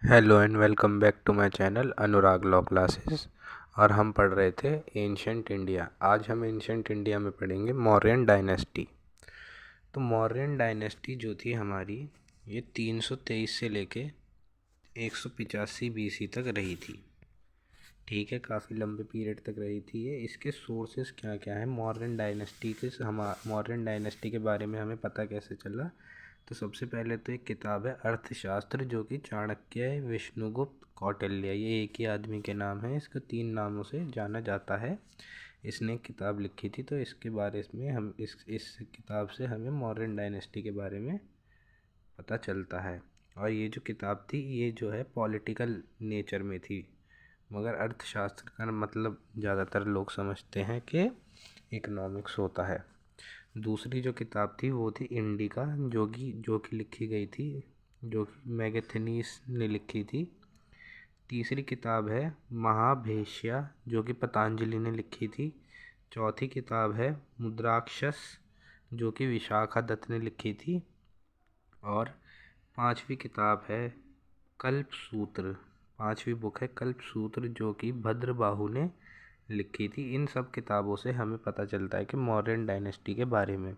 Hello and welcome back to my channel Anurag law classes. और हम पढ़ रहे थे एंशंट इंडिया। आज हम एंशंट इंडिया में पढ़ेंगे मौर्यन डायनेस्टी। तो मौर्यन डायनेस्टी जो थी हमारी, ये 323 से लेके 185 बीसी तक रही थी। ठीक है, काफ़ी लंबे पीरियड तक रही थी ये। इसके सोर्सेस क्या क्या है मौर्यन डायनेस्टी के, मौर्यन डायनेस्टी के बारे में हमें पता कैसे चला। तो सबसे पहले तो एक किताब है अर्थशास्त्र, जो कि चाणक्य, विष्णुगुप्त, कौटिल्य, ये एक ही आदमी के नाम है। इसको 3 नामों से जाना जाता है। इसने एक किताब लिखी थी, तो इसके बारे में हम इस किताब से हमें मौर्यन डायनेस्टी के बारे में पता चलता है। और ये जो किताब थी, ये जो है पॉलिटिकल नेचर में थी, मगर अर्थशास्त्र का मतलब ज़्यादातर लोग समझते हैं कि इकोनॉमिक्स होता है। दूसरी जो किताब थी वो थी इंडिका, जो कि लिखी गई थी, जो कि मेगास्थनीज ने लिखी थी। तीसरी किताब है महाभेष्या, जो कि पतंजलि ने लिखी थी। चौथी किताब है मुद्राक्षस, जो कि विशाखा दत्त ने लिखी थी। और पांचवी किताब है कल्पसूत्र, पांचवी बुक है कल्पसूत्र, जो कि भद्रबाहु ने लिखी थी। इन सब किताबों से हमें पता चलता है कि मौर्यन डायनेस्टी के बारे में।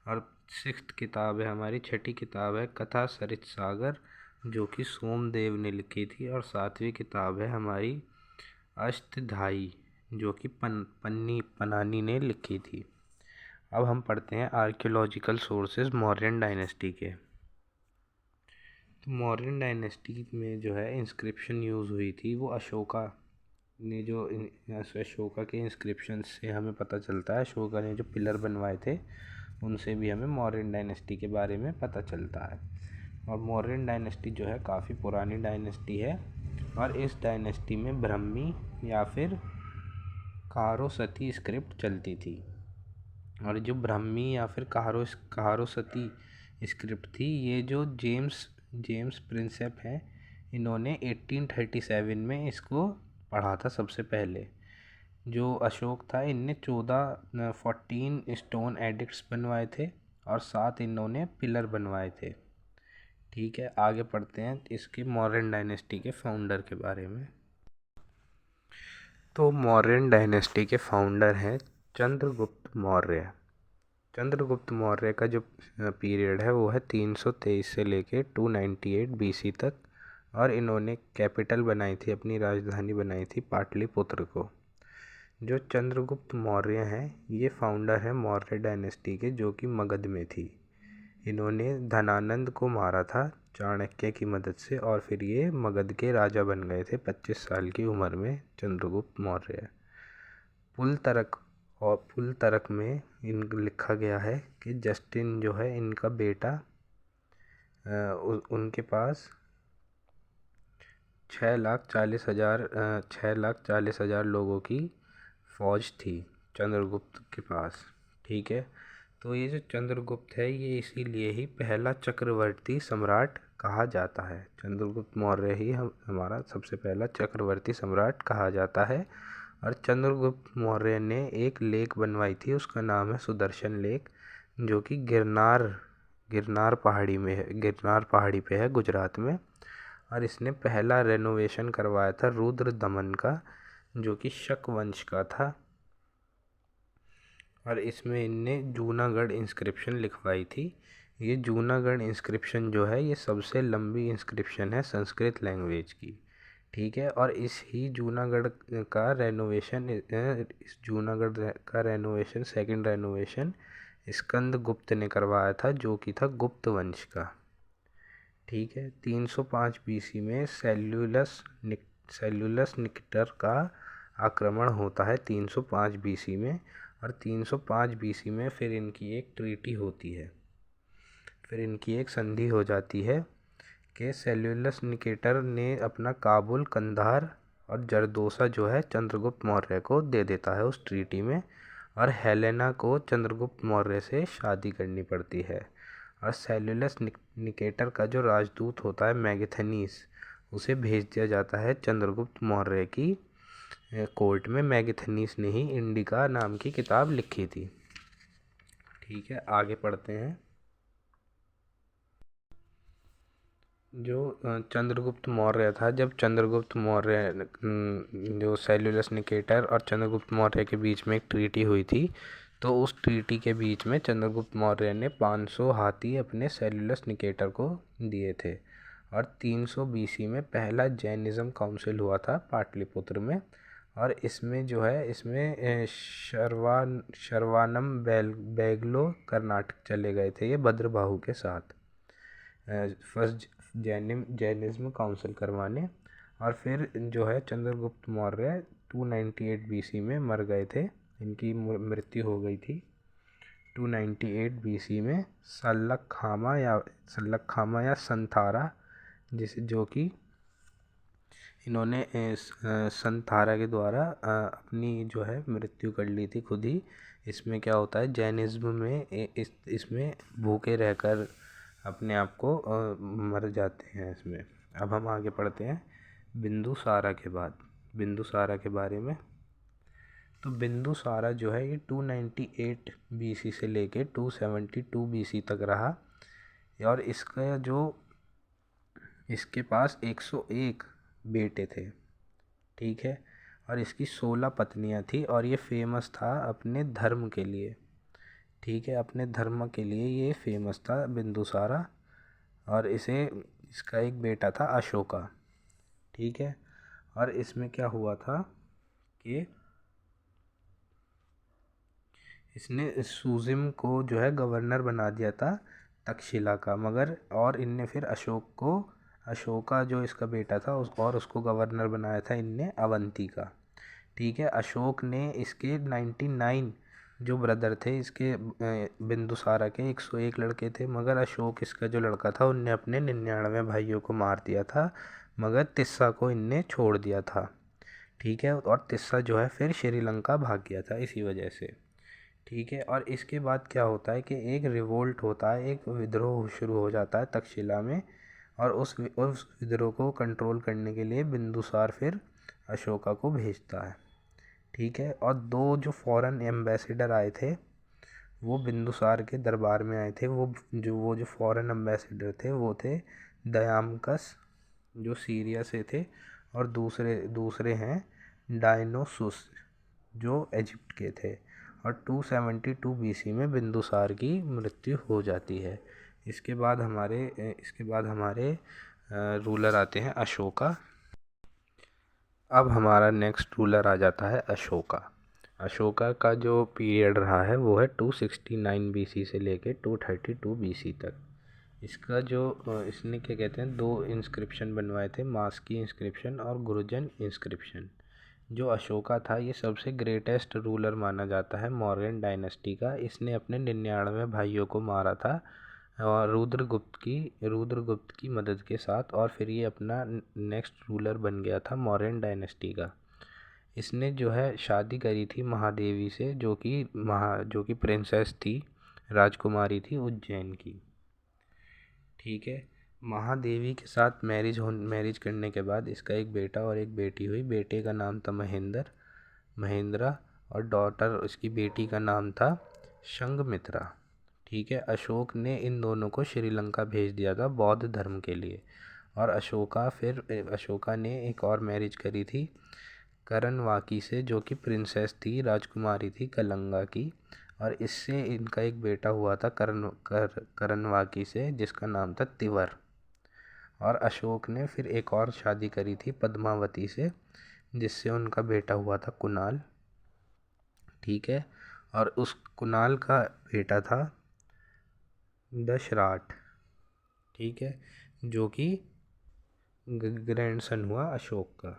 और सिक्स्थ किताब है हमारी, छठी किताब है कथा सरित सागर, जो कि सोमदेव ने लिखी थी। और सातवीं किताब है हमारी अष्टधाई, जो कि पन्नी पनानी ने लिखी थी। अब हम पढ़ते हैं आर्कियोलॉजिकल सोर्सेज मौर्यन डायनेस्टी के। तो मौर्यन डायनेस्टी में जो है इंस्क्रिप्शन यूज़ हुई थी, वो अशोका ने जो अशोका के इंस्क्रिप्शन से हमें पता चलता है। अशोका ने जो पिलर बनवाए थे, उनसे भी हमें मौर्यन डायनेस्टी के बारे में पता चलता है। और मौर्यन डायनेस्टी जो है काफ़ी पुरानी डायनेस्टी है। और इस डायनेस्टी में ब्रह्मी या फिर कारोसती स्क्रिप्ट चलती थी। और जो ब्रह्मी या फिर कारोसती स्क्रिप्ट थी, ये जो जेम्स प्रिंसेप हैं, इन्होंने 1837 में इसको पढ़ा था सबसे पहले। जो अशोक था, इनने 14 स्टोन एडिक्ट्स बनवाए थे और 7 इन्होंने पिलर बनवाए थे। ठीक है, आगे पढ़ते हैं इसके मौर्यन डायनेस्टी के फाउंडर के बारे में। तो मौर्यन डायनेस्टी के फाउंडर हैं चंद्रगुप्त मौर्य। चंद्रगुप्त मौर्य का जो पीरियड है वो है 323 से लेके 298 बीसी तक। और इन्होंने कैपिटल बनाई थी, अपनी राजधानी बनाई थी पाटलिपुत्र को। जो चंद्रगुप्त मौर्य हैं, ये फाउंडर हैं मौर्य डायनेस्टी के, जो कि मगध में थी। इन्होंने धनानंद को मारा था चाणक्य की मदद से, और फिर ये मगध के राजा बन गए थे 25 साल की उम्र में चंद्रगुप्त मौर्य। पुल तरक में इन लिखा गया है कि जस्टिन जो है इनका बेटा, उनके पास 6,40,000 लोगों की फौज थी चंद्रगुप्त के पास। ठीक है, तो ये जो चंद्रगुप्त है, ये इसीलिए ही पहला चक्रवर्ती सम्राट कहा जाता है। चंद्रगुप्त मौर्य ही हमारा सबसे पहला चक्रवर्ती सम्राट कहा जाता है। और चंद्रगुप्त मौर्य ने एक लेक बनवाई थी, उसका नाम है सुदर्शन लेक, जो कि गिरनार गिरनार पहाड़ी में है, गिरनार पहाड़ी पे है गुजरात में। और इसने पहला रेनोवेशन करवाया था रुद्र दमन का, जो कि शक वंश का था। और इसमें इनने जूनागढ़ इंस्क्रिप्शन लिखवाई थी। ये जूनागढ़ इंस्क्रिप्शन जो है, ये सबसे लंबी इंस्क्रिप्शन है संस्कृत लैंग्वेज की। ठीक है, और इस जूनागढ़ का रेनोवेशन, सेकंड रेनोवेशन स्कंदगुप्त ने करवाया था, जो कि था गुप्त वंश का। ठीक है, 305 बीसी में सेल्यूलस निकेटर का आक्रमण होता है 305 बीसी में। और 305 बीसी में फिर इनकी एक ट्रीटी होती है, फिर इनकी एक संधि हो जाती है कि सेल्यूलस निकेटर ने अपना काबुल, कंधार और जरदोसा जो है चंद्रगुप्त मौर्य को दे देता है उस ट्रीटी में। और हेलेना को चंद्रगुप्त मौर्य से शादी करनी पड़ती है। और सेल्यूलस निकेटर का जो राजदूत होता है मैगथनीस, उसे भेज दिया जाता है चंद्रगुप्त मौर्य की कोर्ट में। मैगथनीस ने ही इंडिका नाम की किताब लिखी थी। ठीक है, आगे पढ़ते हैं। जो चंद्रगुप्त मौर्य था, जब चंद्रगुप्त मौर्य जो सेल्यूलस निकेटर और चंद्रगुप्त मौर्य के बीच में एक ट्रीटी हुई थी, तो उस ट्रीटी के बीच में चंद्रगुप्त मौर्य ने 500 हाथी अपने सेल्यूलस निकेटर को दिए थे। और 300 बीसी में पहला जैनिज़्म काउंसिल हुआ था पाटलिपुत्र में। और इसमें जो है, इसमें शर्वानम बेगलो कर्नाटक चले गए थे ये भद्रबाहु के साथ फर्स्ट जैनिज्म काउंसिल करवाने। और फिर जो है चंद्रगुप्त मौर्य 298 बीसी में मर गए थे, इनकी मृत्यु हो गई थी 298 बीसी में सल्लखामा या संथारा, जिसे जो कि इन्होंने संथारा के द्वारा अपनी जो है मृत्यु कर ली थी खुद ही। इसमें क्या होता है, जैनिज्म में इसमें भूखे रहकर अपने आप को मर जाते हैं इसमें। अब हम आगे पढ़ते हैं बिंदुसारा के बाद, बिंदुसारा के बारे में। तो बिंदुसारा जो है ये 298 बीसी से लेके 272 बीसी तक रहा। और इसका जो इसके पास 101 बेटे थे, ठीक है। और इसकी 16 पत्नियां थी और ये फेमस था अपने धर्म के लिए, ठीक है। अपने धर्म के लिए ये फेमस था बिंदुसारा। और इसका एक बेटा था अशोका, ठीक है। और इसमें क्या हुआ था कि इसने सूजिम को जो है गवर्नर बना दिया था तक्षशिला का, मगर और इनने फिर अशोका जो इसका बेटा था उसको गवर्नर बनाया था इनने अवंती का, ठीक है। अशोक ने इसके 99 जो ब्रदर थे इसके बिंदुसारा के 101 लड़के थे, मगर अशोक इसका जो लड़का था उनने अपने 99 भाइयों को मार दिया था, मगर तिस्सा को इनने छोड़ दिया था, ठीक है। और तिस्सा जो है फिर श्रीलंका भाग गया था इसी वजह से, ठीक है। और इसके बाद क्या होता है कि एक रिवोल्ट होता है, एक विद्रोह शुरू हो जाता है तक्षशिला में। और उस विद्रोह को कंट्रोल करने के लिए बिंदुसार फिर अशोका को भेजता है, ठीक है। और दो जो फॉरेन एम्बेसडर आए थे वो बिंदुसार के दरबार में आए थे। वो जो फॉरेन एम्बेसडर थे वो थे दयामकस जो सीरिया से थे, और दूसरे हैं डायनोसुस जो इजिप्ट के थे। और 272 बीसी में बिंदुसार की मृत्यु हो जाती है। इसके बाद हमारे रूलर आते हैं अशोका। अब हमारा नेक्स्ट रूलर आ जाता है अशोका। अशोका का जो पीरियड रहा है वो है 269 बीसी से लेके 232 बीसी तक। इसका जो इसने क्या कहते हैं, 2 इंस्क्रिप्शन बनवाए थे, मास्की इंस्क्रिप्शन और गुरुजन इंस्क्रिप्शन। जो अशोका था ये सबसे ग्रेटेस्ट रूलर माना जाता है मौर्यन डायनेस्टी का। इसने अपने 99 भाइयों को मारा था और रुद्रगुप्त की मदद के साथ, और फिर ये अपना नेक्स्ट रूलर बन गया था मौर्यन डायनेस्टी का। इसने जो है शादी करी थी महादेवी से, जो कि प्रिंसेस थी, राजकुमारी थी उज्जैन की, ठीक है। महादेवी के साथ मैरिज करने के बाद इसका एक बेटा और एक बेटी हुई। बेटे का नाम था महेंद्रा और डॉटर इसकी बेटी का नाम था संघमित्रा, ठीक है। अशोक ने इन दोनों को श्रीलंका भेज दिया था बौद्ध धर्म के लिए। और अशोका ने एक और मैरिज करी थी करनवाकी से, जो कि प्रिंसेस थी, राजकुमारी थी कलंगा की। और इससे इनका एक बेटा हुआ था करनवाकी से, जिसका नाम था तिवर। और अशोक ने फिर एक और शादी करी थी पद्मावती से, जिससे उनका बेटा हुआ था कुणाल, ठीक है। और उस कुणाल का बेटा था दशराट, ठीक है, जो कि ग्रैंडसन हुआ अशोक का।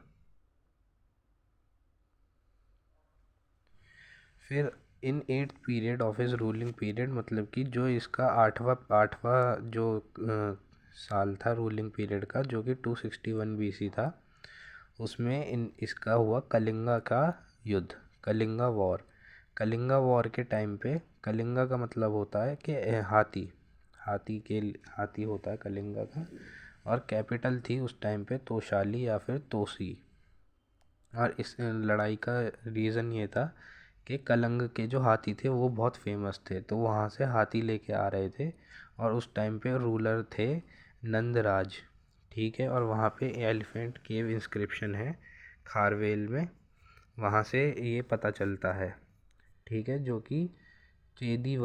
फिर इन 8th period of his ruling period, मतलब कि जो इसका आठवां जो साल था रूलिंग पीरियड का, जो कि 261 बीसी था, उसमें इसका हुआ कलिंगा का युद्ध, कलिंगा वॉर। कलिंगा वॉर के टाइम पे, कलिंगा का मतलब होता है कि हाथी होता है कलिंगा का। और कैपिटल थी उस टाइम पे तोशाली या फिर तोसी। और इस लड़ाई का रीज़न ये था कि कलंग के जो हाथी थे वो बहुत फेमस थे, तो वहाँ से हाथी लेके आ रहे थे। और उस टाइम पे रूलर थे नंदराज, ठीक है। और वहाँ पे एलिफेंट केव इंस्क्रिप्शन है खारवेल में, वहाँ से ये पता चलता है। ठीक है, जो कि चेदी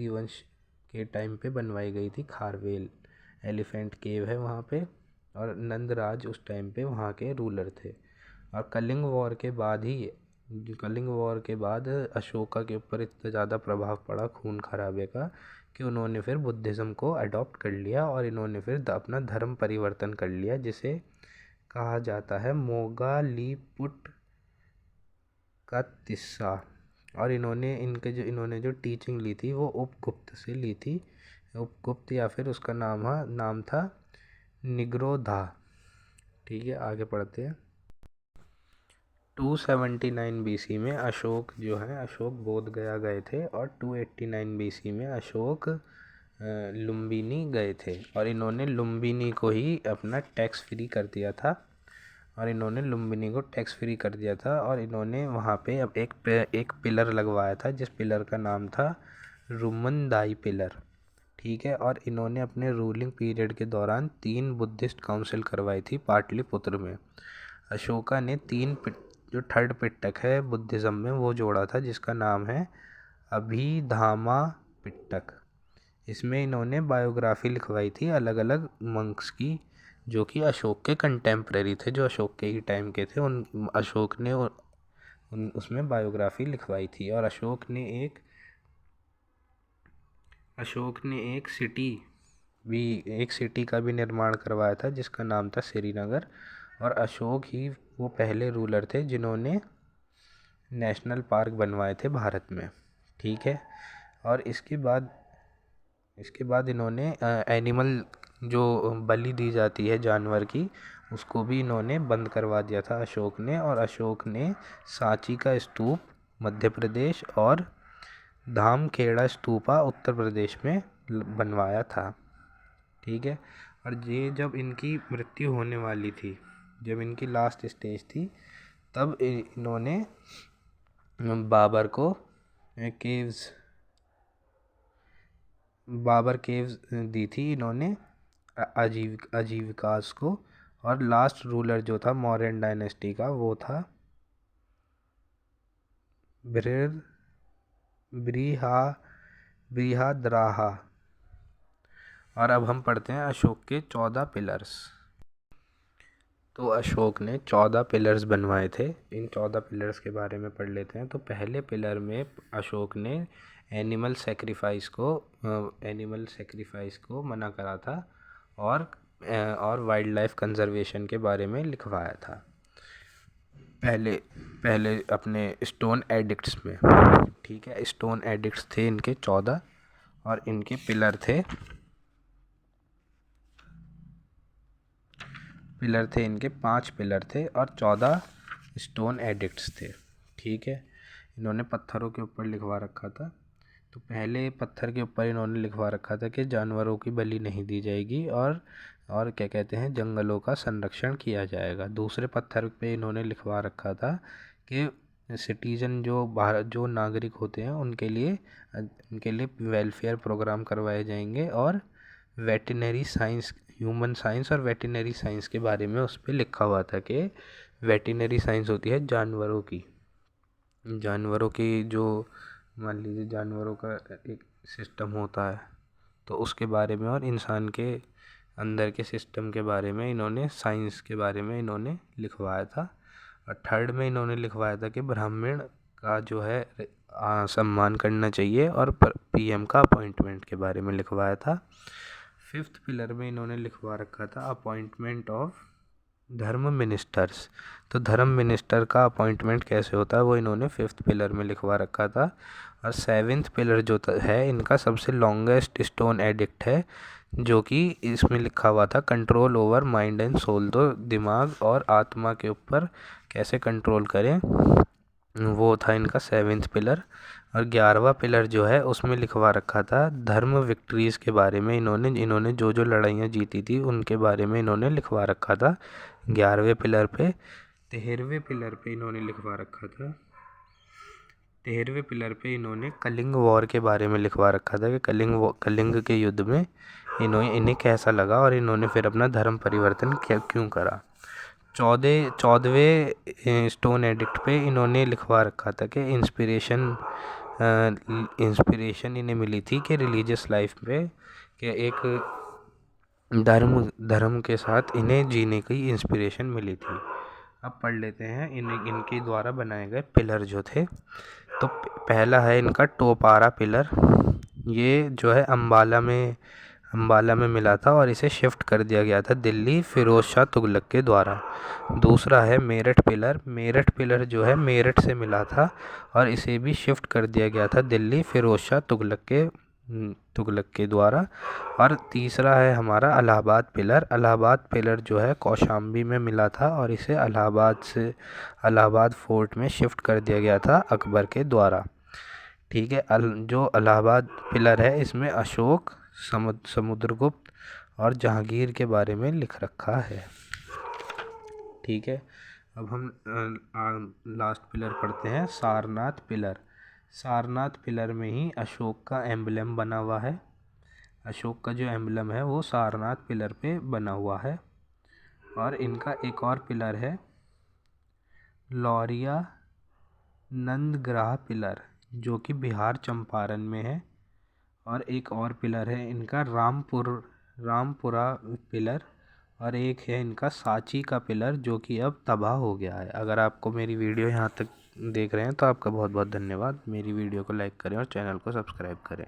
वंश के टाइम पे बनवाई गई थी। खारवेल एलिफेंट केव है वहाँ पे, और नंदराज उस टाइम पे वहाँ के रूलर थे। और कलिंग वॉर के बाद अशोका के ऊपर इतना ज़्यादा प्रभाव पड़ा खून खराबे का कि उन्होंने फिर बुद्धिज़्म को अडॉप्ट कर लिया, और इन्होंने फिर अपना धर्म परिवर्तन कर लिया, जिसे कहा जाता है मोगालीपुट का तिस्सा। और इन्होंने जो टीचिंग ली थी वो उपगुप्त से ली थी। उपगुप्त, या फिर उसका नाम था निग्रोधा। ठीक है, आगे पढ़ते हैं। 279 बीसी में अशोक बोध गया गए थे, और 289 बीसी में अशोक लुम्बिनी गए थे, और इन्होंने लुम्बिनी को ही अपना टैक्स फ्री कर दिया था। और इन्होंने वहाँ पे अब एक पिलर लगवाया था, जिस पिलर का नाम था रुमनदाई पिलर। ठीक है, और इन्होंने अपने रूलिंग पीरियड के दौरान 3 बुद्धिस्ट काउंसिल करवाई थी पाटलिपुत्र में। अशोका ने जो थर्ड पिटक है बुद्धिज़्म में वो जोड़ा था, जिसका नाम है अभिधामा पिटक। इसमें इन्होंने बायोग्राफी लिखवाई थी अलग अलग मंक्स की, जो कि अशोक के कंटेम्प्रेरी थे, जो अशोक के ही टाइम के थे। उसमें बायोग्राफी लिखवाई थी। और अशोक ने एक सिटी का भी निर्माण करवाया था, जिसका नाम था श्रीनगर। और अशोक ही वो पहले रूलर थे जिन्होंने नेशनल पार्क बनवाए थे भारत में। ठीक है, और इसके बाद इन्होंने एनिमल जो बलि दी जाती है जानवर की, उसको भी इन्होंने बंद करवा दिया था अशोक ने। और अशोक ने सांची का स्तूप मध्य प्रदेश और धामखेड़ा स्तूपा उत्तर प्रदेश में बनवाया था। ठीक है, और ये जब इनकी मृत्यु होने वाली थी, जब इनकी लास्ट स्टेज थी, तब इन्होंने बाबर केव्स दी थी इन्होंने आजीविकास को। और लास्ट रूलर जो था मौर्यन डायनेस्टी का, वो था बृहद्राहा। और अब हम पढ़ते हैं अशोक के 14 पिलर्स। तो अशोक ने 14 पिलर्स बनवाए थे। इन 14 पिलर्स के बारे में पढ़ लेते हैं। तो पहले पिलर में अशोक ने एनिमल सेक्रीफाइस को मना करा था, और वाइल्ड लाइफ कंजर्वेशन के बारे में लिखवाया था पहले अपने स्टोन एडिक्ट्स में। ठीक है, स्टोन एडिक्ट्स थे इनके 14, और इनके पिलर थे इनके 5 पिलर थे, और 14 स्टोन एडिक्ट्स थे। ठीक है, इन्होंने पत्थरों के ऊपर लिखवा रखा था। तो पहले पत्थर के ऊपर इन्होंने लिखवा रखा था कि जानवरों की बलि नहीं दी जाएगी, और क्या कहते हैं, जंगलों का संरक्षण किया जाएगा। दूसरे पत्थर पे इन्होंने लिखवा रखा था कि सिटीजन जो नागरिक होते हैं उनके लिए वेलफेयर प्रोग्राम करवाए जाएंगे, और ह्यूमन साइंस और वेटिनरी साइंस के बारे में उस पर लिखा हुआ था कि वेटिनरी साइंस होती है जानवरों की जो मान लीजिए जानवरों का एक सिस्टम होता है, तो उसके बारे में, और इंसान के अंदर के सिस्टम के बारे में साइंस के बारे में इन्होंने लिखवाया था। और थर्ड में इन्होंने लिखवाया था कि ब्राह्मण का जो है सम्मान करना चाहिए, और पीएम का अपॉइंटमेंट के बारे में लिखवाया था। 5th पिलर में इन्होंने लिखवा रखा था अपॉइंटमेंट ऑफ धर्म मिनिस्टर्स। तो धर्म मिनिस्टर का अपॉइंटमेंट कैसे होता है वो इन्होंने 5th पिलर में लिखवा रखा था। और 7th पिलर जो है इनका सबसे लॉन्गेस्ट स्टोन एडिक्ट है, जो कि इसमें लिखा हुआ था control over mind and soul. तो दिमाग और आत्मा के ऊपर कैसे कंट्रोल करें, वो था इनका 7th पिलर। और 11वां पिलर जो है उसमें लिखवा रखा था धर्म विक्ट्रीज़ के बारे में। इन्होंने जो जो लड़ाइयाँ जीती थी उनके बारे में इन्होंने लिखवा रखा था 11वें पिलर पे। 13वें पिलर पे इन्होंने लिखवा रखा था 13वें पिलर पे इन्होंने कलिंग वॉर के बारे में लिखवा रखा था कि कलिंग के युद्ध में इन्हें कैसा लगा और इन्होंने फिर अपना धर्म परिवर्तन क्यों करा। 14वें स्टोन एडिक्ट पे इन्होंने लिखवा रखा था कि इंस्पिरेशन इन्हें मिली थी कि रिलीजियस लाइफ पे कि एक धर्म के साथ इन्हें जीने की इंस्पिरेशन मिली थी। अब पढ़ लेते हैं इनके द्वारा बनाए गए पिलर जो थे। तो पहला है इनका टोपारा पिलर। ये जो है अम्बाला में मिला था और इसे शिफ्ट कर दिया गया था दिल्ली फिरोज शाह तुगलक के द्वारा। दूसरा है मेरठ पिलर। मेरठ पिलर जो है मेरठ से मिला था और इसे भी शिफ्ट कर दिया गया था दिल्ली फिरोज शाह तुगलक के द्वारा। और तीसरा है हमारा इलाहाबाद पिलर। इलाहाबाद पिलर जो है कौशाम्बी में मिला था और इसे इलाहाबाद फोर्ट में शिफ्ट कर दिया गया था अकबर के द्वारा। ठीक है। जो इलाहाबाद पिलर है इसमें अशोक, समुद्रगुप्त और जहांगीर के बारे में लिख रखा है। ठीक है। अब हम लास्ट पिलर पढ़ते हैं सारनाथ पिलर। सारनाथ पिलर में ही अशोक का एम्बलम बना हुआ है। अशोक का जो एम्बलम है वो सारनाथ पिलर पे बना हुआ है। और इनका एक और पिलर है लौरिया नंदग्राह पिलर जो कि बिहार चंपारण में है। और एक और पिलर है इनका रामपुरा पिलर। और एक है इनका सांची का पिलर जो कि अब तबाह हो गया है। अगर आपको मेरी वीडियो यहाँ तक देख रहे हैं तो आपका बहुत बहुत धन्यवाद। मेरी वीडियो को लाइक करें और चैनल को सब्सक्राइब करें।